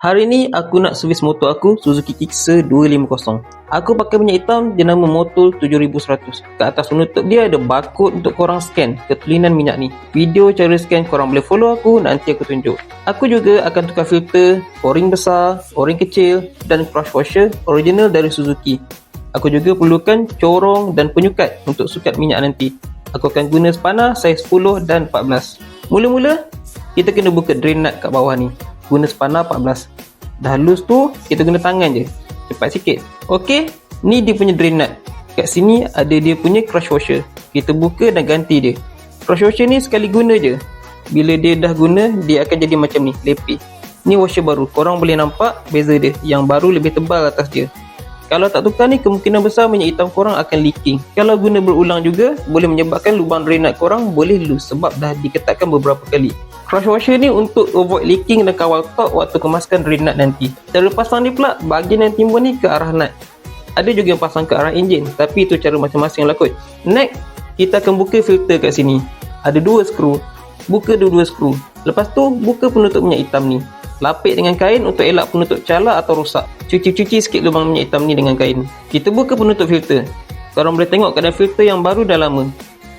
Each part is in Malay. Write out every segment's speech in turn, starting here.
Hari ni aku nak servis motor aku Suzuki Gixxer 250. Aku pakai minyak hitam jenama Motul 7100. Kat atas penutup dia ada barcode untuk korang scan ketulinan minyak ni. Video cara scan korang boleh follow aku, nanti aku tunjuk. Aku juga akan tukar filter, o-ring besar, o-ring kecil dan crush washer original dari Suzuki. Aku juga perlukan corong dan penyukat untuk sukat minyak nanti. Aku akan guna spanner saiz 10 dan 14. Mula-mula, kita kena buka drain nut kat bawah ni. Guna spanner 14. Dah loose tu, kita guna tangan je. Cepat sikit. Okey, ni dia punya drain nut. Kat sini ada dia punya crush washer. Kita buka dan ganti dia. Crush washer ni sekali guna je. Bila dia dah guna, dia akan jadi macam ni, lepis. Ni washer baru. Korang boleh nampak beza dia. Yang baru lebih tebal atas dia. Kalau tak tukar ni, kemungkinan besar minyak hitam korang akan leaking. Kalau guna berulang juga, boleh menyebabkan lubang drain nut korang boleh loose sebab dah diketatkan beberapa kali. Crush washer ni untuk avoid leaking dan kawal top waktu kemaskan drain nut nanti. Cara pasang ni pula, bahagian yang timbul ni ke arah nut. Ada juga yang pasang ke arah enjin, tapi itu cara masing-masing lah kot. Next, kita akan buka filter kat sini. Ada 2 skru. Buka dua-dua skru. Lepas tu, buka penutup minyak hitam ni. Lapik dengan kain untuk elak penutup calar atau rosak. Cuci-cuci sikit lubang minyak hitam ni dengan kain. Kita buka penutup filter. Korang boleh tengok keadaan filter yang baru dah lama.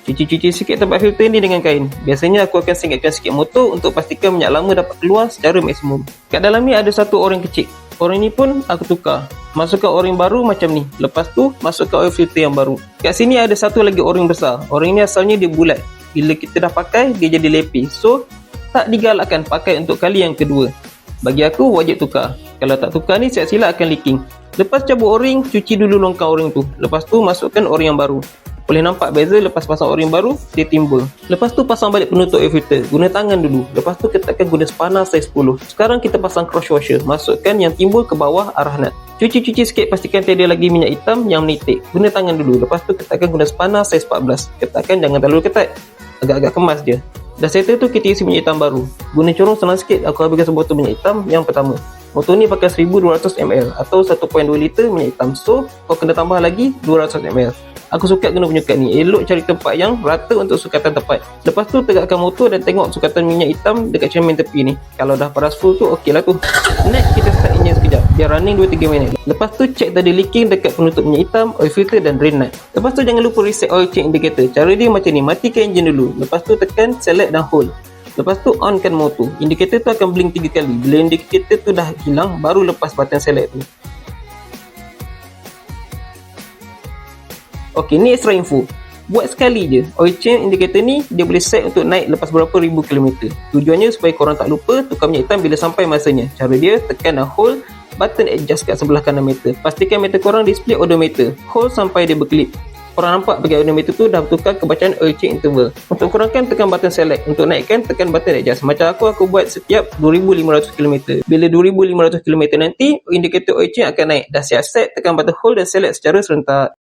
Cuci-cuci sikit tempat filter ni dengan kain. Biasanya aku akan singkatkan sikit motor untuk pastikan minyak lama dapat keluar secara maksimum. Kat dalam ni ada satu o-ring kecil. O-ring ni pun aku tukar. Masukkan o-ring baru macam ni. Lepas tu masukkan oil filter yang baru. Kat sini ada satu lagi o-ring besar. O-ring ni asalnya dia bulat. Bila kita dah pakai, dia jadi lepis. So, tak digalakkan pakai untuk kali yang kedua. Bagi aku wajib tukar. Kalau tak tukar ni siap-silap akan leaking. Lepas cabut o-ring, cuci dulu longkang o-ring tu. Lepas tu masukkan o-ring yang baru. Boleh nampak beza lepas pasang o-ring baru, dia timbul. Lepas tu pasang balik penutup air filter. Guna tangan dulu. Lepas tu ketatkan guna spanner saiz 10. Sekarang kita pasang crush washer. Masukkan yang timbul ke bawah arah nut. Cuci-cuci sikit, pastikan tiada lagi minyak hitam yang menitik. Guna tangan dulu. Lepas tu ketatkan guna spanner saiz 14. Ketatkan jangan terlalu ketat. Agak-agak kemas je. Dah settle tu, kita isi minyak hitam baru. Guna corong senang sikit. Aku habiskan sebotol minyak hitam yang pertama. Motor ni pakai 1200 ml atau 1.2 liter minyak hitam. So, kau kena tambah lagi 200 ml. Aku suka guna penyukat ni. Elok cari tempat yang rata untuk sukatan tepat. Lepas tu tegakkan motor dan tengok sukatan minyak hitam dekat cermin tepi ni. Kalau dah paras full tu, okey lah tu. Next, kita start engine sekejap. Biar running 2-3 minit. Lepas tu check tadi leaking dekat penutup minyak hitam, oil filter dan drain nut. Lepas tu jangan lupa reset oil change indicator. Cara dia macam ni. Matikan engine dulu. Lepas tu tekan select dan hold. Lepas tu onkan motor. Indikator tu akan blink 3 kali. Bila indikator tu dah hilang, baru lepas button select tu. Okey, ni extra info. Buat sekali je. Oil change indicator ni dia boleh set untuk naik lepas berapa ribu kilometer. Tujuannya supaya korang tak lupa tukar minyak hitam bila sampai masanya. Cara dia, tekan dan hold button adjust kat sebelah kanan meter. Pastikan meter korang display odometer. Hold sampai dia berkelip. Korang nampak bahagian odometer tu dah bertukar ke bacaan oil change interval. Untuk kurangkan, tekan button select. Untuk naikkan, tekan button adjust. Macam aku buat setiap 2500 km. Bila 2500 km nanti, indikator oil change akan naik. Dah siap set, tekan button hold dan select secara serentak.